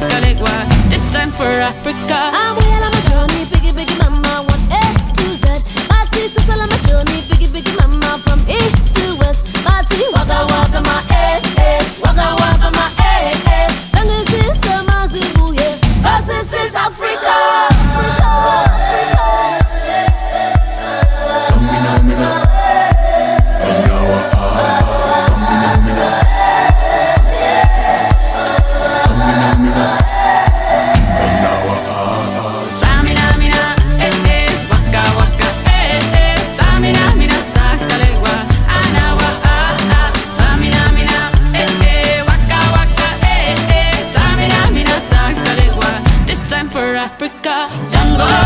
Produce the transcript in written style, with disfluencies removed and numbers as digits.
Sakalegua. This time for Africa. I'm well on my journey, biggie, biggie mama, one A to Z. Party so on my journey, biggie, biggie mama, from east to west. Party waka waka my waka waka my Tango is summer zibuye, 'cause this is Africa. Samina mina, Anyawa Samina mina, Samina mina, Anyawa Samina mina, waka waka, Samina mina, Sakalegua, Anawa Samina mina, waka waka, Samina mina, Sakalegua. This time for Africa, Jungle.